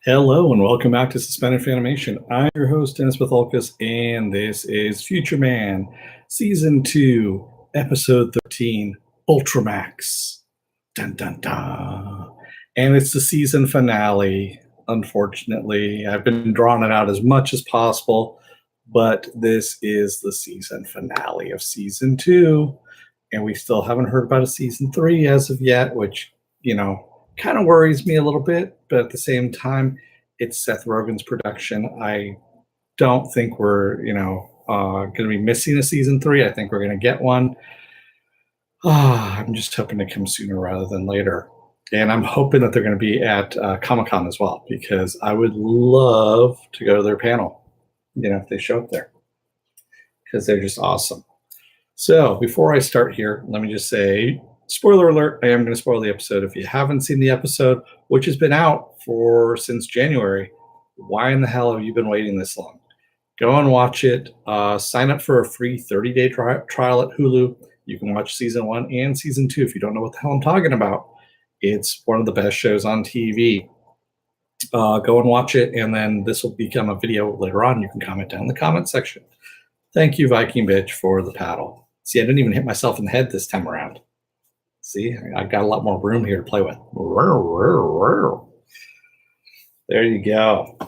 Hello and welcome back to Suspended Fanimation. I'm your host, Dennis Bethalkus, and this is Future Man, Season 2, Episode 13, Ultramax. Dun dun dun. And it's the season finale, unfortunately. I've been drawing it out as much as possible, but this is the season finale of Season 2, and we still haven't heard about a Season 3 as of yet, which, kind of worries me a little bit, but at the same time, it's Seth Rogen's production. I don't think we're, going to be missing a season 3. I think we're going to get one. I'm just hoping to come sooner rather than later. And I'm hoping that they're going to be at Comic-Con as well, because I would love to go to their panel, if they show up there, because they're just awesome. So before I start here, let me just say, spoiler alert, I am going to spoil the episode. If you haven't seen the episode, which has been out since January, why in the hell have you been waiting this long? Go and watch it. Sign up for a free 30-day trial at Hulu. You can watch Season 1 and Season 2 if you don't know what the hell I'm talking about. It's one of the best shows on TV. Go and watch it, and then this will become a video later on. You can comment down in the comment section. Thank you, Viking Bitch, for the paddle. See, I didn't even hit myself in the head this time around. See, I've got a lot more room here to play with. There you go.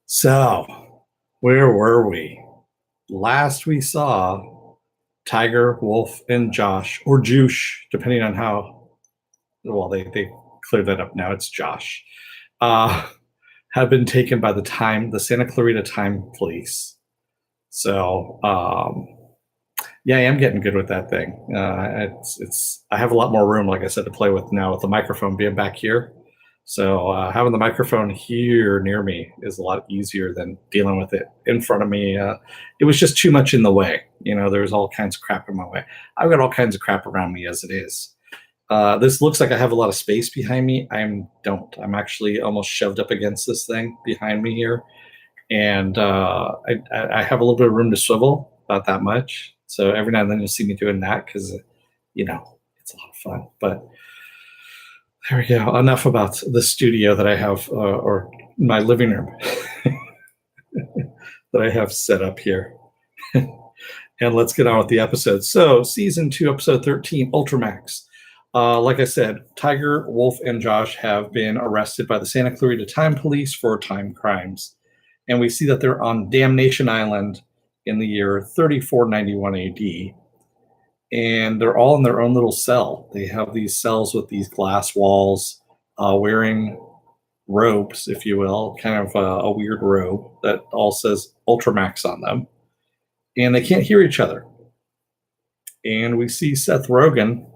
So, where were we? Last we saw Tiger, Wolf, and Josh, or Juice, depending on how, well, they cleared that up now. It's Josh. Have been taken by the Santa Clarita Time Police. So, yeah, I am getting good with that thing. I have a lot more room, like I said, to play with now with the microphone being back here. So having the microphone here near me is a lot easier than dealing with it in front of me. It was just too much in the way. There's all kinds of crap in my way. I've got all kinds of crap around me as it is. This looks like I have a lot of space behind me. I don't. I'm actually almost shoved up against this thing behind me here. And I have a little bit of room to swivel, about that much. So every now and then you'll see me doing that because, it's a lot of fun. But there we go. Enough about the studio that I have, or my living room that I have set up here. And let's get on with the episode. So, Season 2, Episode 13, Ultramax. Like I said, Tiger, Wolf, and Josh have been arrested by the Santa Clarita Time Police for time crimes. And we see that they're on Damnation Island in the year 3491 AD. And they're all in their own little cell. They have these cells with these glass walls, wearing robes, if you will, kind of a weird robe that all says Ultramax on them. And they can't hear each other. And we see Seth Rogen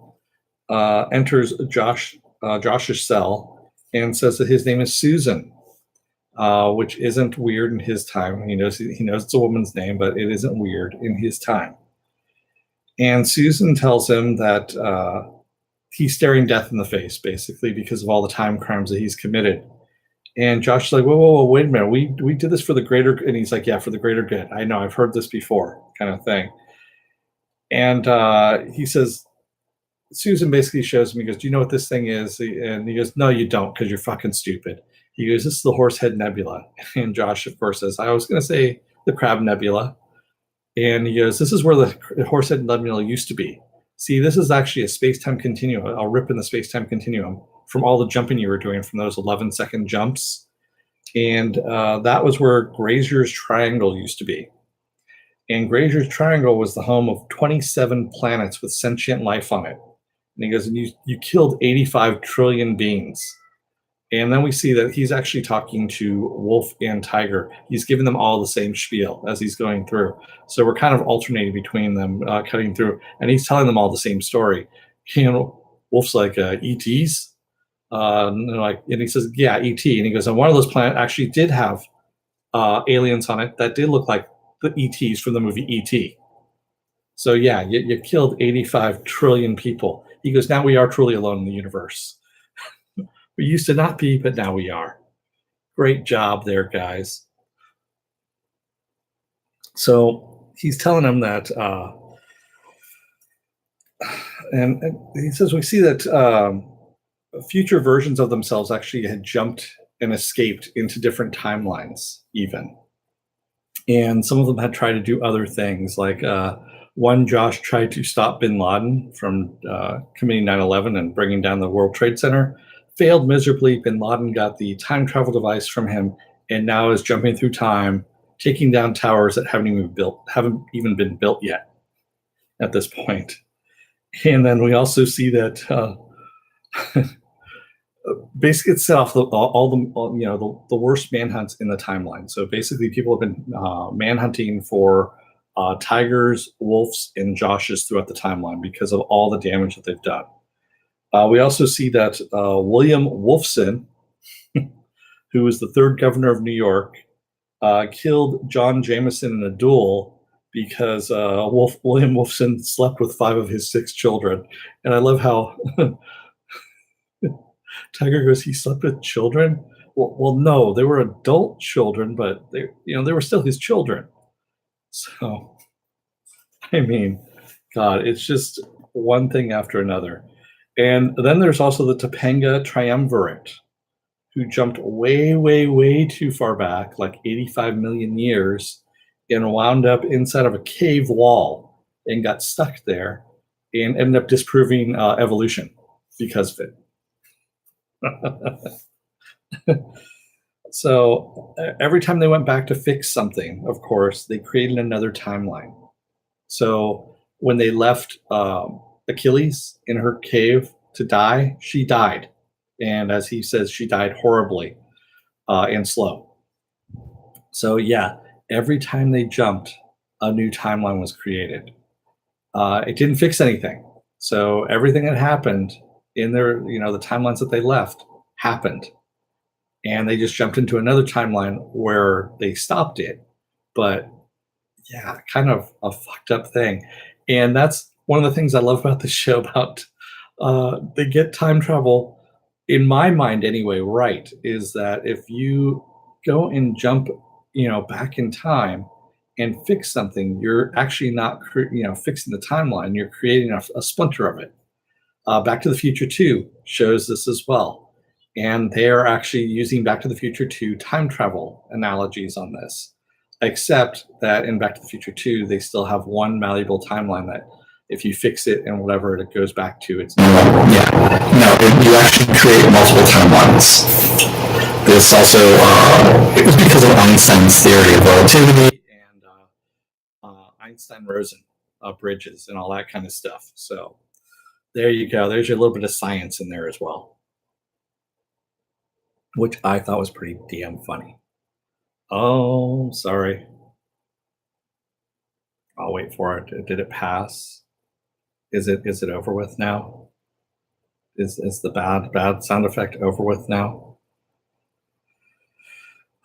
enters Josh's cell and says that his name is Susan, which isn't weird in his time. He knows it's a woman's name, but it isn't weird in his time. And Susan tells him that he's staring death in the face, basically, because of all the time crimes that he's committed. And Josh is like, whoa, wait a minute. We did this for the greater good. And he's like, yeah, for the greater good. I know, I've heard this before, kind of thing. And he says, Susan basically shows him, he goes, do you know what this thing is? And he goes, no, you don't, because you're fucking stupid. He goes, this is the Horsehead Nebula. And Josh, of course, says, I was going to say the Crab Nebula. And he goes, this is where the Horsehead Nebula used to be. See, this is actually a space-time continuum, a rip in the space-time continuum from all the jumping you were doing from those 11-second jumps. And that was where Grazier's Triangle used to be. And Grazier's Triangle was the home of 27 planets with sentient life on it. And he goes, and you killed 85 trillion beings. And then we see that he's actually talking to Wolf and Tiger. He's giving them all the same spiel as he's going through. So we're kind of alternating between them, cutting through. And he's telling them all the same story. Wolf's like, ETs? And he says, yeah, ET. And he goes, and one of those planets actually did have aliens on it that did look like the ETs from the movie ET. So yeah, you killed 85 trillion people. He goes, now we are truly alone in the universe. We used to not be, but now we are. Great job there, guys. So he's telling them that, and he says, we see that future versions of themselves actually had jumped and escaped into different timelines, even. And some of them had tried to do other things, like one Josh tried to stop bin Laden from committing 9/11 and bringing down the World Trade Center. Failed miserably. Bin Laden got the time travel device from him and now is jumping through time, taking down towers that haven't even been built yet at this point. And then we also see that basically it set off all the worst manhunts in the timeline. So basically, people have been manhunting for tigers, wolves, and Joshes throughout the timeline because of all the damage that they've done. We also see that William Wolfson, who was the third governor of New York, killed John Jameson in a duel because William Wolfson slept with 5 of his 6 children. And I love how Tiger goes, he slept with children? Well, no, they were adult children, but they were still his children. So, I mean, God, it's just one thing after another. And then there's also the Topanga Triumvirate, who jumped way, way, way too far back, like 85 million years, and wound up inside of a cave wall and got stuck there and ended up disproving evolution because of it. So every time they went back to fix something, of course, they created another timeline. So when they left Achilles in her cave to die, she died. And as he says, she died horribly and slow. So yeah, every time they jumped, a new timeline was created. It didn't fix anything. So everything that happened in their, the timelines that they left happened. And they just jumped into another timeline where they stopped it. But yeah, kind of a fucked up thing. And that's one of the things I love about the show about they get time travel, in my mind anyway, right, is that if you go and jump, back in time and fix something, you're actually not, fixing the timeline. You're creating a splinter of it. Back to the Future 2 shows this as well. And they are actually using Back to the Future 2 time travel analogies on this, except that in Back to the Future 2, they still have one malleable timeline that if you fix it and whatever it goes back to, it's you actually create multiple timelines. This also, it was because of Einstein's theory of relativity and Einstein-Rosen bridges and all that kind of stuff. So there you go. There's your little bit of science in there as well, which I thought was pretty damn funny. Oh, sorry. I'll wait for it. Did it pass? Is it over with now? Is the bad sound effect over with now?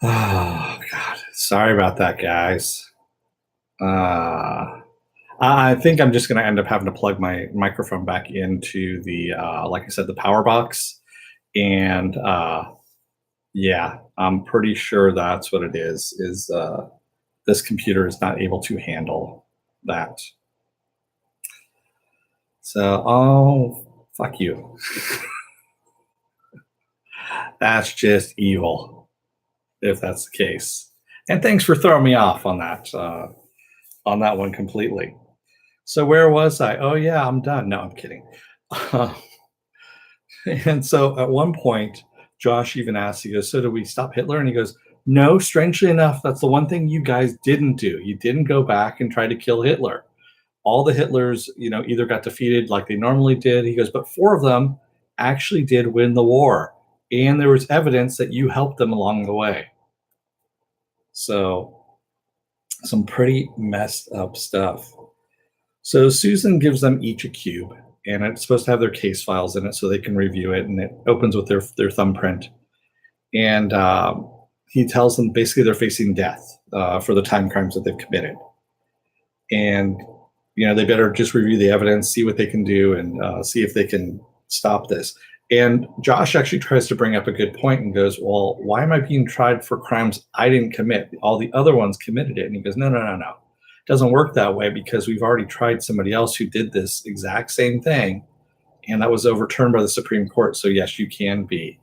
Oh God. Sorry about that, guys. I think I'm just gonna end up having to plug my microphone back into the like I said, the power box. And yeah, I'm pretty sure that's what it is this computer is not able to handle that. So, oh, fuck you. That's just evil, if that's the case. And thanks for throwing me off on that one completely. So where was I? Oh yeah, I'm done. No, I'm kidding. And so at one point, Josh even asks, he goes, so do we stop Hitler? And he goes, no, strangely enough, that's the one thing you guys didn't do. You didn't go back and try to kill Hitler. All the Hitlers, either got defeated like they normally did. He goes, but 4 of them actually did win the war. And there was evidence that you helped them along the way. So some pretty messed up stuff. So Susan gives them each a cube, and it's supposed to have their case files in it so they can review it, and it opens with their thumbprint. And he tells them basically they're facing death for the time crimes that they've committed. And, they better just review the evidence, see what they can do, and see if they can stop this. And Josh actually tries to bring up a good point and goes, well, why am I being tried for crimes I didn't commit? All the other ones committed it. And he goes, no. It doesn't work that way because we've already tried somebody else who did this exact same thing and that was overturned by the Supreme Court. So yes, you can be,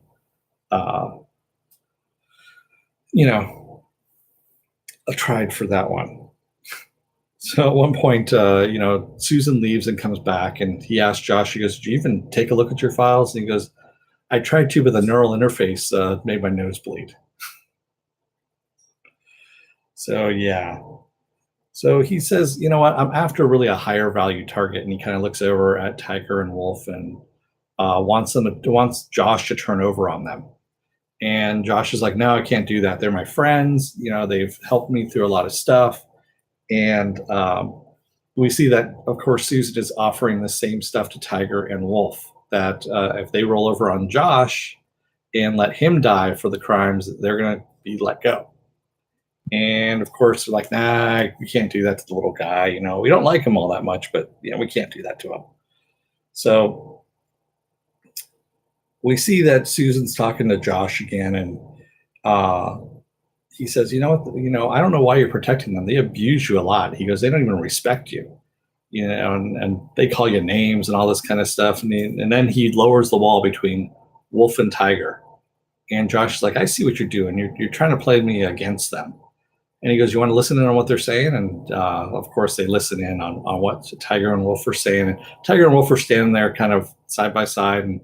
tried for that one. So at one point, Susan leaves and comes back, and he asks Josh, he goes, "Did you even take a look at your files?" And he goes, "I tried to, but the neural interface made my nose bleed." So yeah. So he says, "You know what? I'm after really a higher value target." And he kind of looks over at Tiger and Wolf and wants Josh to turn over on them. And Josh is like, "No, I can't do that. They're my friends. They've helped me through a lot of stuff." And we see that, of course, Susan is offering the same stuff to Tiger and Wolf, that if they roll over on Josh and let him die for the crimes, they're going to be let go. And of course, they're like, "Nah, we can't do that to the little guy. We don't like him all that much, but we can't do that to him." So we see that Susan's talking to Josh again, and he says, "You know what? I don't know why you're protecting them. They abuse you a lot." He goes, "They don't even respect you, and they call you names and all this kind of stuff." And then he lowers the wall between Wolf and Tiger. And Josh is like, "I see what you're doing. You're trying to play me against them." And he goes, "You want to listen in on what they're saying?" And of course, they listen in on what Tiger and Wolf are saying. And Tiger and Wolf are standing there kind of side by side, and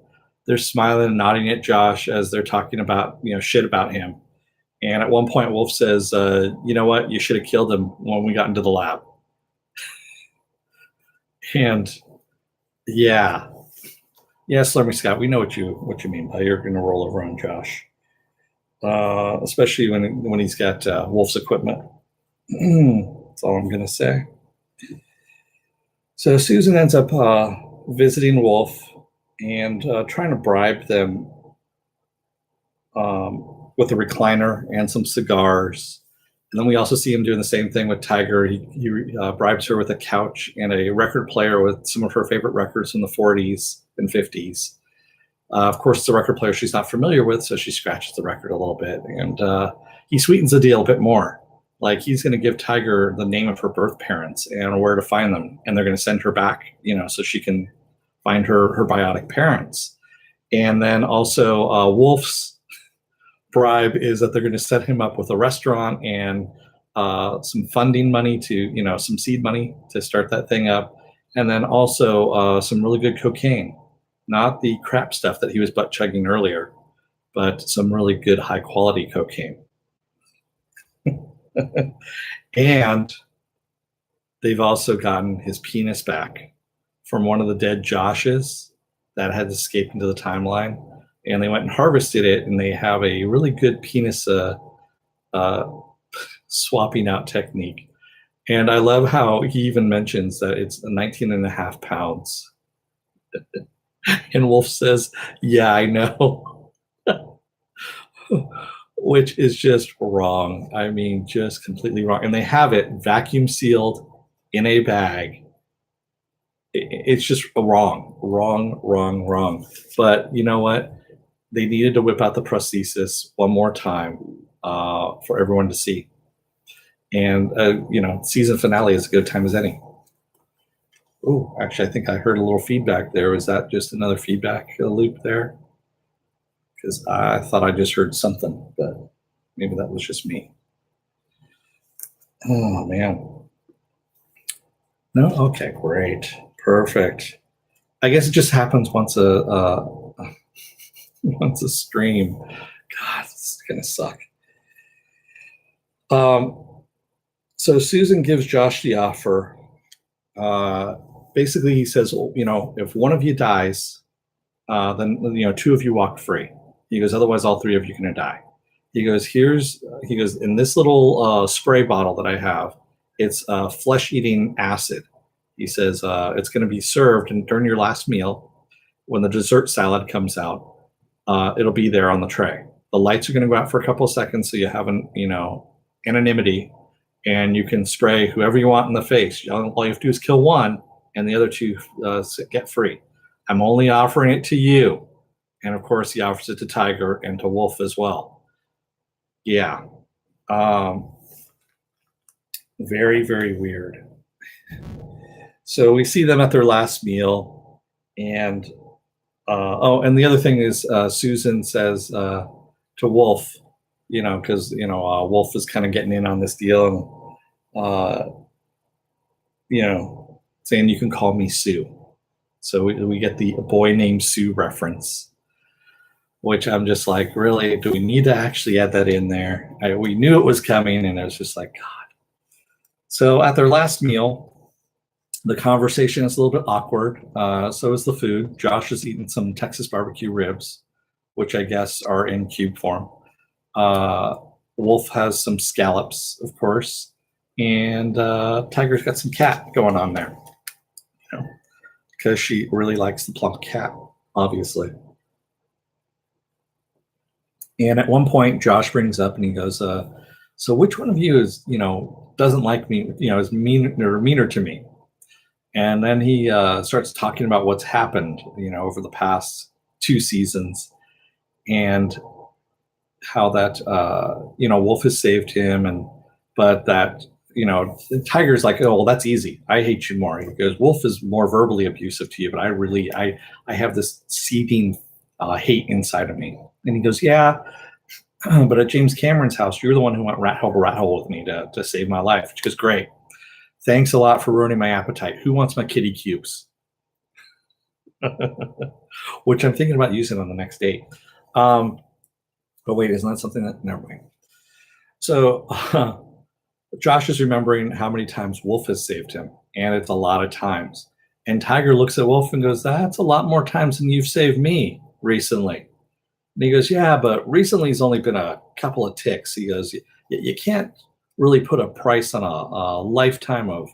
they're smiling and nodding at Josh as they're talking about, shit about him. And at one point, Wolf says, "You know what? You should have killed him when we got into the lab." And yeah, Slurmy Scott, we know what you mean by you're going to roll over on Josh, especially when he's got Wolf's equipment. That's all I'm going to say. So Susan ends up visiting Wolf and trying to bribe them with a recliner and some cigars. And then we also see him doing the same thing with Tiger. He bribes her with a couch and a record player with some of her favorite records from the 40s and 50s. Of course, it's a record player she's not familiar with, so she scratches the record a little bit. And he sweetens the deal a bit more. Like, he's going to give Tiger the name of her birth parents and where to find them. And they're going to send her back, so she can find her biotic parents. And then also Wolf's bribe is that they're going to set him up with a restaurant and some funding money to, some seed money to start that thing up. And then also some really good cocaine, not the crap stuff that he was butt chugging earlier, but some really good high quality cocaine. And they've also gotten his penis back from one of the dead Joshes that had escaped into the timeline. And they went and harvested it, and they have a really good penis swapping out technique. And I love how he even mentions that it's 19 and a half pounds. And Wolf says, "Yeah, I know." Which is just wrong. I mean, just completely wrong. And they have it vacuum sealed in a bag. It's just wrong. But you know what? They needed to whip out the prosthesis one more time for everyone to see. And, season finale is as good a time as any. Oh, actually, I think I heard a little feedback there. Was that just another feedback loop there? Because I thought I just heard something, but maybe that was just me. Oh, man. No? Okay, great. Perfect. I guess it just happens once once a stream. God, it's going to suck. So Susan gives Josh the offer. Basically, he says, if one of you dies, then, two of you walk free. He goes, otherwise, all three of you are going to die. He goes, in this little spray bottle that I have, it's flesh-eating acid. He says, it's going to be served, and during your last meal, when the dessert salad comes out, it'll be there on the tray. The lights are going to go out for a couple of seconds, so you have anonymity, and you can spray whoever you want in the face. All you have to do is kill one, and the other two get free. I'm only offering it to you. And of course, he offers it to Tiger and to Wolf as well. Yeah. Very, very weird. So we see them at their last meal, and Oh, and the other thing is Susan says to Wolf, because Wolf is kind of getting in on this deal, and saying you can call me Sue. So we get the boy named Sue reference, which I'm just like, really, do we need to actually add that in there? We knew it was coming, and it was just like, God. So at their last meal, the conversation is a little bit awkward. So is the food. Josh is eating some Texas barbecue ribs, which I guess are in cube form. Wolf has some scallops, of course, and Tiger's got some cat going on there, because she really likes the plump cat, obviously. And at one point, Josh brings up and he goes, so which one of you is, doesn't like me, is meaner to me? And then he starts talking about what's happened, over the past 2 seasons, and how that, Wolf has saved him, but that, Tiger's like, oh, well, that's easy. I hate you more. He goes, Wolf is more verbally abusive to you, but I have this seething hate inside of me. And he goes, yeah, but at James Cameron's house, you're the one who went rat hole with me to save my life. Which is great. Thanks a lot for ruining my appetite. Who wants my kitty cubes? Which I'm thinking about using on the next date. But wait, isn't that something that, never mind. So Josh is remembering how many times Wolf has saved him, and it's a lot of times. And Tiger looks at Wolf and goes, that's a lot more times than you've saved me recently. And he goes, yeah, but recently it's only been a couple of ticks. He goes, you can't really put a price on a lifetime of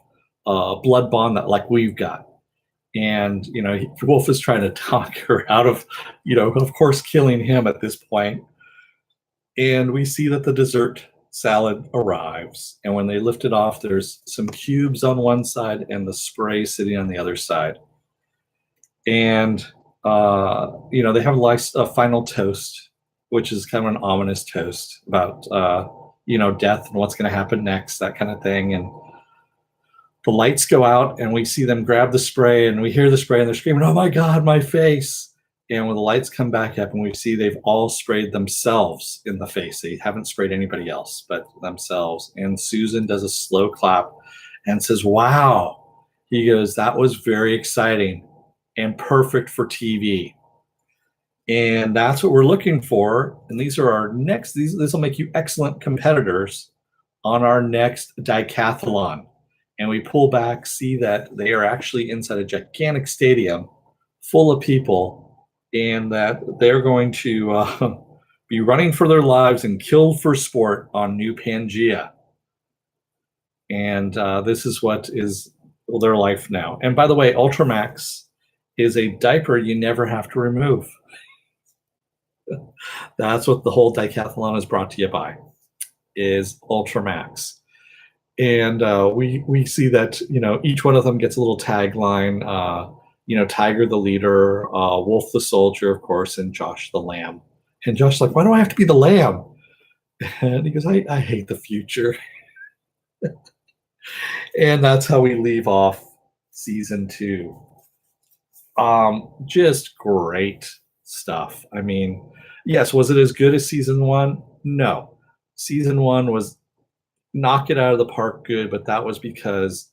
blood bond that like we've got. And, Wolf is trying to talk her out of, of course, killing him at this point. And we see that the dessert salad arrives. And when they lift it off, there's some cubes on one side and the spray sitting on the other side. And, they have a final toast, which is kind of an ominous toast about, death and what's going to happen next, that kind of thing. And the lights go out and we see them grab the spray and we hear the spray and they're screaming, oh my God, my face. And when the lights come back up and we see they've all sprayed themselves in the face. They haven't sprayed anybody else but themselves. And Susan does a slow clap and says, wow. He goes, that was very exciting and perfect for TV. And that's what we're looking for. And these are our next, this will make you excellent competitors on our next decathlon. And we pull back, see that they are actually inside a gigantic stadium full of people, and that they're going to be running for their lives and killed for sport on New Pangea. And this is what is their life now. And by the way, Ultramax is a diaper you never have to remove. That's what the whole decathlon is brought to you by, is Ultramax. And we see that, each one of them gets a little tagline, Tiger the leader, Wolf the soldier, of course, and Josh the lamb. And Josh's like, why do I have to be the lamb? And he goes, I hate the future. And that's how we leave off season 2. Just great stuff. I mean, yes, was it as good as season 1? No. Season 1 was knock it out of the park good, but that was because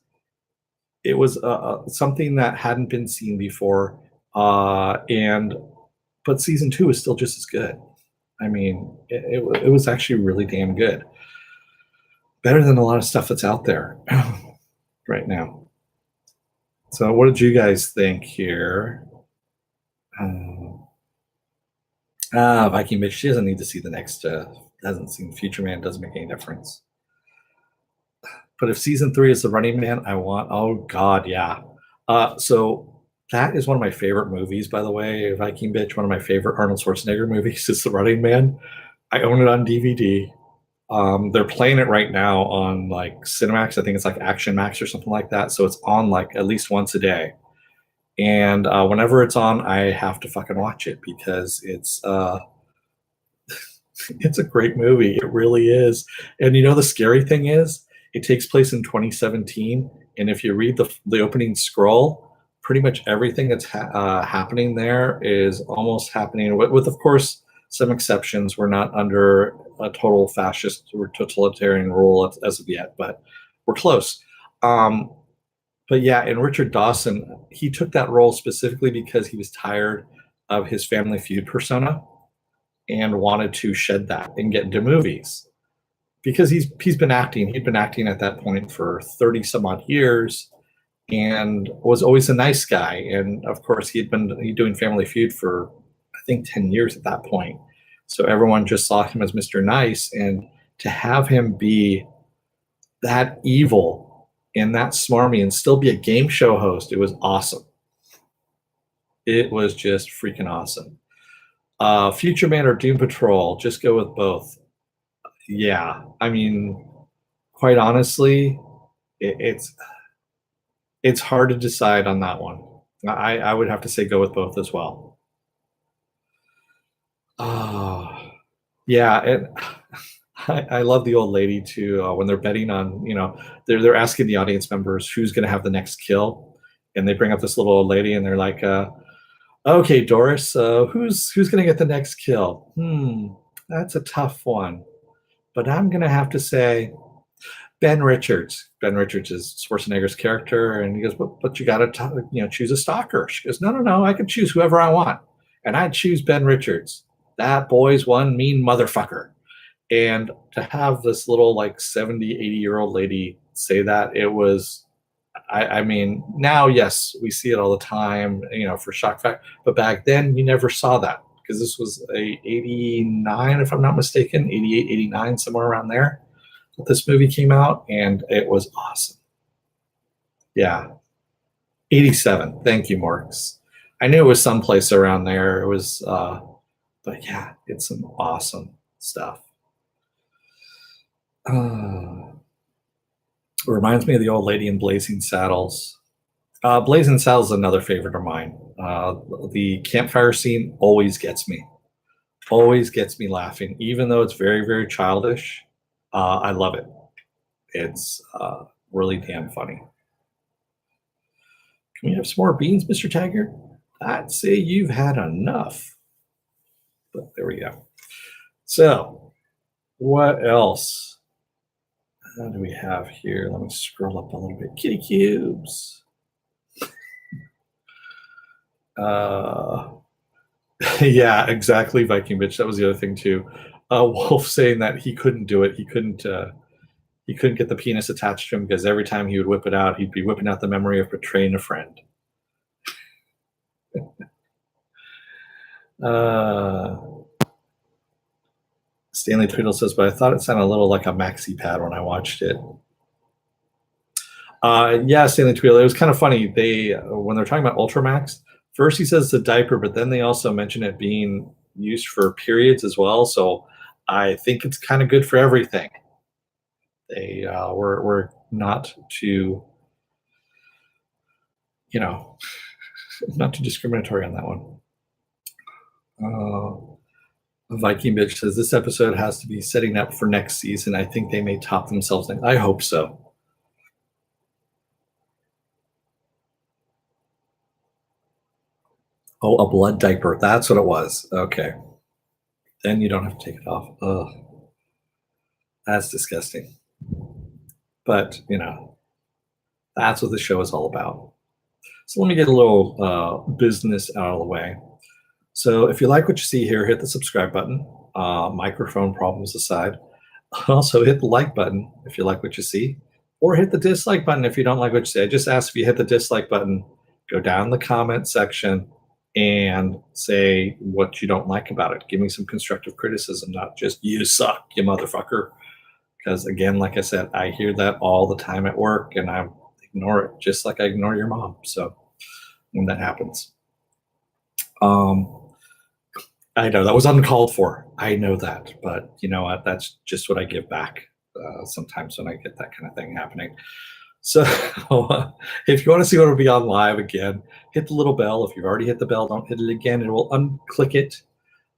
it was something that hadn't been seen before. But season 2 is still just as good. I mean, it was actually really damn good. Better than a lot of stuff that's out there right now. So what did you guys think here? Viking Bitch, she doesn't need to see the next, hasn't seen Future Man, doesn't make any difference. But if season 3 is The Running Man, oh God, yeah. So that is one of my favorite movies, by the way, Viking Bitch. One of my favorite Arnold Schwarzenegger movies is The Running Man. I own it on DVD. They're playing it right now on like Cinemax. I think it's like Action Max or something like that. So it's on like at least once a day. And whenever it's on, I have to fucking watch it because it's it's a great movie. It really is. And the scary thing is, it takes place in 2017. And if you read the opening scroll, pretty much everything that's happening there is almost happening with, of course, some exceptions. We're not under a total fascist or totalitarian rule as of yet, but we're close. But yeah, and Richard Dawson, he took that role specifically because he was tired of his Family Feud persona and wanted to shed that and get into movies because he's been acting. He'd been acting at that point for 30 some odd years and was always a nice guy. And of course, he'd been doing Family Feud for I think 10 years at that point. So everyone just saw him as Mr. Nice, and to have him be that evil and that smarmy and still be a game show host, it was awesome. It was just freaking awesome. Future Man or Doom Patrol, just go with both. Yeah, I mean, quite honestly, it's hard to decide on that one. I would have to say go with both as well. Yeah, and I love the old lady too. When they're betting on, they're asking the audience members who's going to have the next kill, and they bring up this little old lady, and they're like, "Okay, Doris, who's going to get the next kill? That's a tough one, but I'm going to have to say Ben Richards." Ben Richards is Schwarzenegger's character, and he goes, "But you got to choose a stalker." She goes, "No, I can choose whoever I want, and I'd choose Ben Richards. That boy's one mean motherfucker." And to have this little like 70, 80-year-old lady say that, it was, I mean, now, yes, we see it all the time, for shock factor. But back then, you never saw that because this was a 89, if I'm not mistaken, 88, 89, somewhere around there. This movie came out, and it was awesome. Yeah. 87. Thank you, Marks. I knew it was someplace around there. It was, but yeah, it's some awesome stuff. It reminds me of the old lady in Blazing Saddles. Blazing Saddles is another favorite of mine. The campfire scene always gets me laughing, even though it's very, very childish. I love it. It's really damn funny. Can we have some more beans, Mr. Taggart? I'd say you've had enough. But there we go. So, what else? What do we have here? Let me scroll up a little bit. Kitty cubes. Yeah, exactly, Viking bitch. That was the other thing too. Wolf saying that he couldn't do it. He couldn't get the penis attached to him because every time he would whip it out, he'd be whipping out the memory of betraying a friend. Stanley Tweedle says, but I thought it sounded a little like a maxi pad when I watched it. Yeah, Stanley Tweedle. It was kind of funny. When they're talking about Ultramax, first he says the diaper, but then they also mention it being used for periods as well. So I think it's kind of good for everything. They were not too, not too discriminatory on that one. Viking bitch says this episode has to be setting up for next season. I think they may top themselves. I hope so. Oh, a blood diaper. That's what it was. Okay. Then you don't have to take it off. Ugh. That's disgusting. But, that's what the show is all about. So let me get a little business out of the way. So if you like what you see here, hit the subscribe button. Microphone problems aside. Also hit the like button if you like what you see, or hit the dislike button if you don't like what you see. I just asked if you hit the dislike button, go down the comment section and say what you don't like about it. Give me some constructive criticism, not just you suck, you motherfucker. Because again, like I said, I hear that all the time at work and I ignore it just like I ignore your mom. So when that happens. I know that was uncalled for. I know that, but you know what? That's just what I give back sometimes when I get that kind of thing happening. So if you want to see what will be on live again, hit the little bell. If you've already hit the bell, don't hit it again. It will unclick it.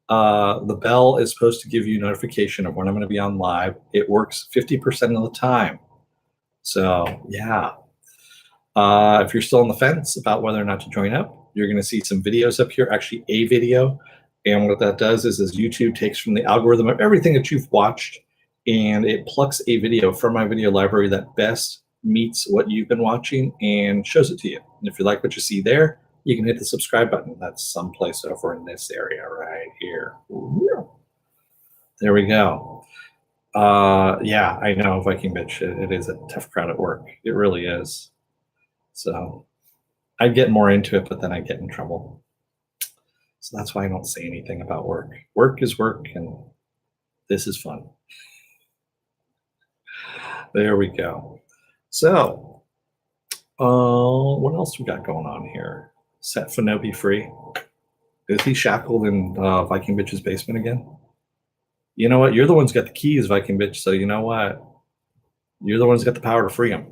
The bell is supposed to give you notification of when I'm going to be on live. It works 50% of the time. So yeah. If you're still on the fence about whether or not to join up, you're going to see some videos up here, actually a video. And what that does is YouTube takes from the algorithm of everything that you've watched, and it plucks a video from my video library that best meets what you've been watching and shows it to you. And if you like what you see there, you can hit the subscribe button. That's someplace over in this area right here. There we go. Yeah, I know, Viking Bitch. It is a tough crowd at work. It really is. So I'd get more into it, but then I get in trouble. So that's why I don't say anything about work. Work is work, and this is fun. There we go. So, what else we got going on here? Set Fanobi free. Is he shackled in Viking Bitch's basement again? You know what? You're the one's got the keys, Viking Bitch. So you know what? You're the one's got the power to free him.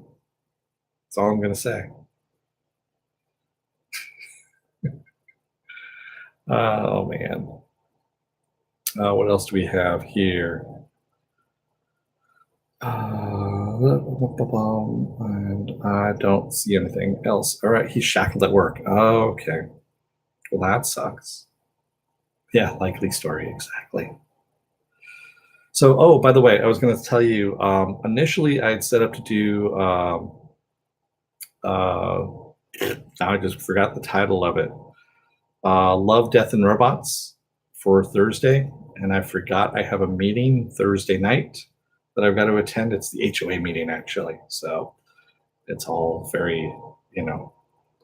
That's all I'm going to say. Oh, man. What else do we have here? And I don't see anything else. All right, he's shackled at work. Okay. Well, that sucks. Yeah, likely story, exactly. So, oh, by the way, I was going to tell you, initially I had set up to do, now I just forgot the title of it, Love, Death, and Robots for Thursday, and I forgot I have a meeting Thursday night that I've got to attend. It's the HOA meeting, actually, so it's all very, up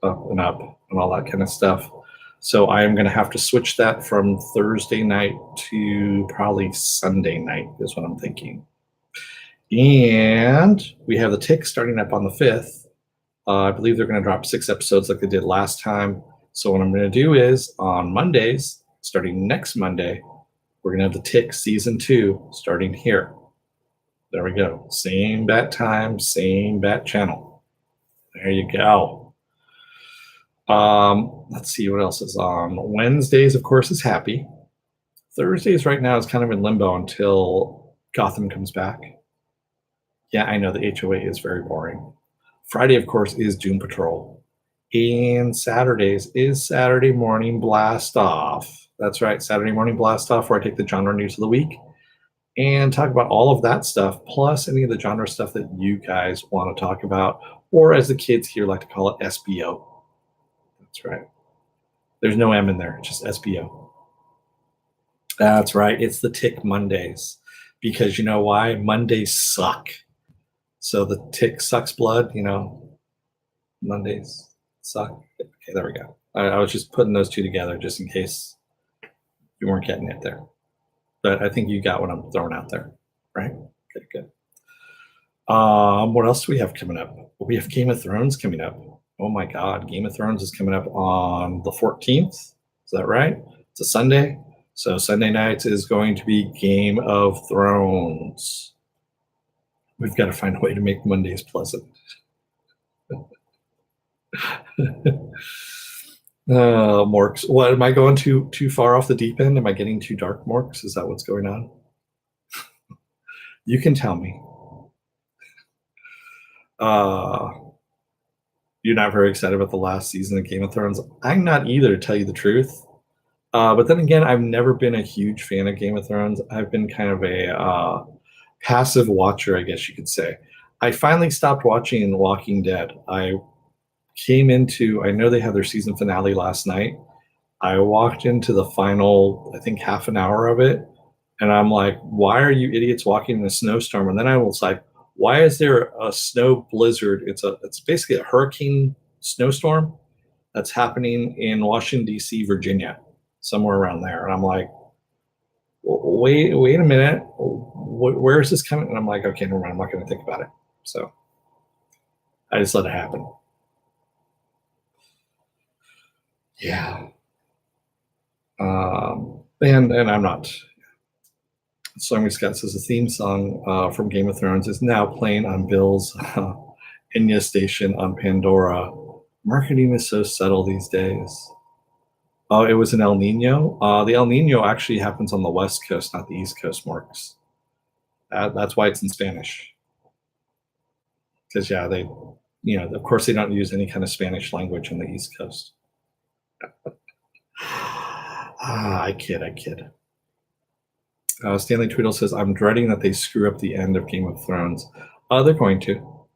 and all that kind of stuff. So I am going to have to switch that from Thursday night to probably Sunday night is what I'm thinking. And we have the Tick starting up on the 5th. I believe they're going to drop 6 episodes like they did last time. So what I'm going to do is on Mondays, starting next Monday, we're going to have the Tick season 2 starting here. There we go. Same bat time, same bat channel. There you go. Let's see what else is on. Wednesdays, of course, is Happy. Thursdays right now is kind of in limbo until Gotham comes back. Yeah, I know the HOA is very boring. Friday, of course, is Doom Patrol. And Saturdays is Saturday Morning Blast Off. That's right, Saturday Morning Blast Off, where I take the genre news of the week and talk about all of that stuff, plus any of the genre stuff that you guys want to talk about, or as the kids here like to call it, SBO. That's right. There's no M in there, it's just SBO. That's right, it's the Tick Mondays. Because you know why? Mondays suck. So the Tick sucks blood, Mondays suck. Okay, there we go. I was just putting those two together just in case you weren't getting it there. But I think you got what I'm throwing out there, right? Okay, good. What else do we have coming up? We have Game of Thrones coming up. Oh my God, Game of Thrones is coming up on the 14th. Is that right? It's a Sunday. So Sunday nights is going to be Game of Thrones. We've got to find a way to make Mondays pleasant. Morks. What, am I going too far off the deep end? Am I getting too dark, Morks? Is that what's going on? You can tell me. You're not very excited about the last season of Game of Thrones. I'm not either, to tell you the truth. But then again, I've never been a huge fan of Game of Thrones. I've been kind of a passive watcher, I guess you could say. I finally stopped watching Walking Dead. I know they had their season finale last night. I walked into the final, I think, half an hour of it, and I'm like, why are you idiots walking in a snowstorm? And then I was like, why is there a snow blizzard? It's basically a hurricane snowstorm that's happening in Washington, D.C., Virginia, somewhere around there. And I'm like, wait a minute. Where is this coming? And I'm like, okay, never mind. I'm not going to think about it. So I just let it happen. Yeah. And I'm not. Song Scott says the theme song from Game of Thrones is now playing on Bill's Enya station on Pandora. Marketing is so subtle these days. Oh, it was an El Nino. The El Nino actually happens on the West Coast, not the East Coast, Marks. That's why it's in Spanish. Because yeah, you know, of course, they don't use any kind of Spanish language in the East Coast. I kid. Stanley Tweedle says, I'm dreading that they screw up the end of Game of Thrones. They're going to.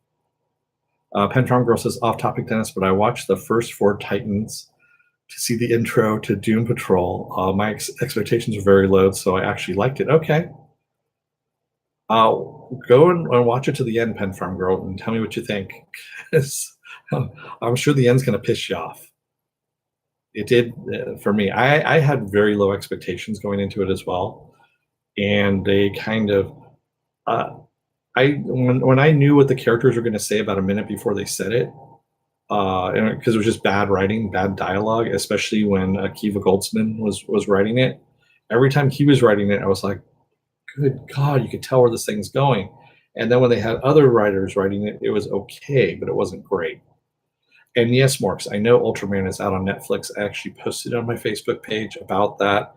Pen Farm Girl says, off topic, Dennis, but I watched the first 4 Titans to see the intro to Doom Patrol. My expectations were very low, so I actually liked it. Okay. Go and watch it to the end, Pen Farm Girl, and tell me what you think. I'm sure the end's going to piss you off. It did for me. I had very low expectations going into it as well, and they kind of, when I knew what the characters were going to say about a minute before they said it, because it was just bad writing, bad dialogue, especially when Akiva Goldsman was writing it. Every time he was writing it, I was like, good God, you could tell where this thing's going. And then when they had other writers writing it, it was okay, but it wasn't great. And yes, Morks, I know Ultraman is out on Netflix. I actually posted on my Facebook page about that.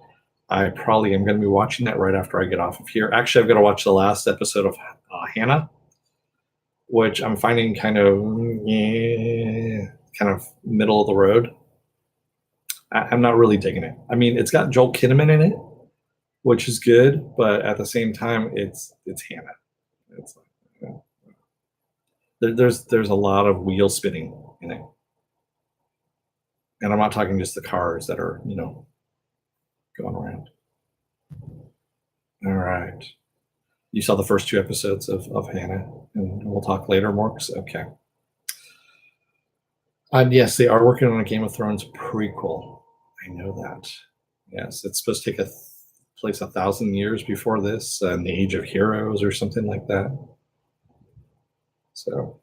I probably am going to be watching that right after I get off of here. Actually, I've got to watch the last episode of Hannah, which I'm finding kind of middle of the road. I'm not really digging it. I mean, it's got Joel Kinnaman in it, which is good, but at the same time, it's Hannah. It's like, you know, there's a lot of wheel spinning in it, and I'm not talking just the cars that are, you know, going around. All right, you saw the first 2 episodes of Hannah, and we'll talk later, Morks. Okay. Yes, they are working on a Game of Thrones prequel. I know that. Yes, it's supposed to take place 1,000 years before this, in the Age of Heroes or something like that. So,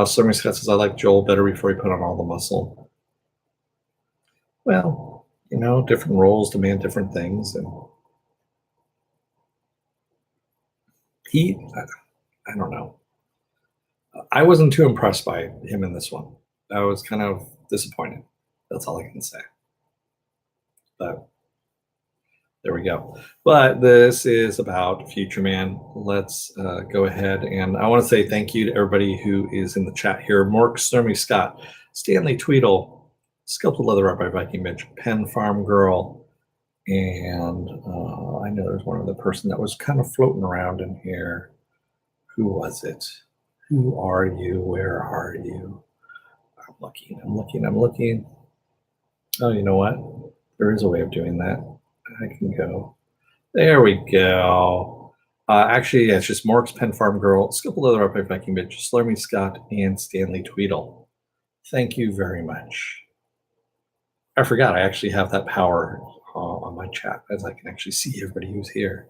Stormy Scott says, I like Joel better before he put on all the muscle. Well, you know, different roles demand different things, and I don't know. I wasn't too impressed by him in this one. I was kind of disappointed. That's all I can say. But there we go. But this is about Future Man. Let's go ahead, and I want to say thank you to everybody who is in the chat here. Mork, Stormy Scott, Stanley Tweedle, Sculpted Leather Art by Viking Mitch, Pen Farm Girl, and I know there's one other person that was kind of floating around in here. Who was it? Who are you? Where are you? I'm looking. Oh, you know what? There is a way of doing that. I can go. There we go. Actually, yeah, it's just Mork's Pen Farm Girl, Sculpted Leather Art by Viking Bitch, Slurmy Scott, and Stanley Tweedle. Thank you very much. I forgot I actually have that power on my chat, as I can actually see everybody who's here.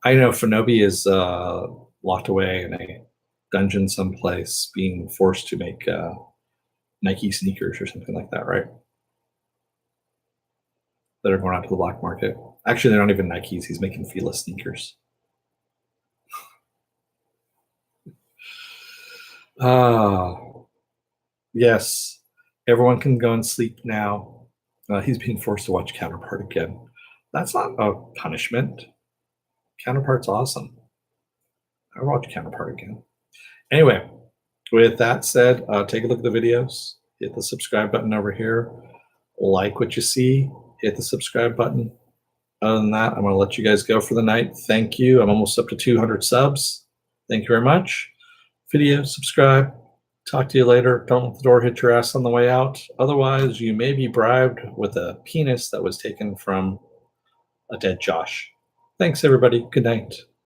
I know Fanobi is locked away in a dungeon someplace, being forced to make Nike sneakers or something like that, right? That are going out to the black market. Actually, they're not even Nikes. He's making Fila sneakers. Yes, everyone can go and sleep now. He's being forced to watch Counterpart again. That's not a punishment. Counterpart's awesome. I'll watch Counterpart again. Anyway, with that said, take a look at the videos. Hit the subscribe button over here. Like what you see. Hit the subscribe button. Other than that, I'm going to let you guys go for the night. Thank you. I'm almost up to 200 subs. Thank you very much. Video, subscribe. Talk to you later. Don't let the door hit your ass on the way out. Otherwise, you may be bribed with a penis that was taken from a dead Josh. Thanks, everybody. Good night.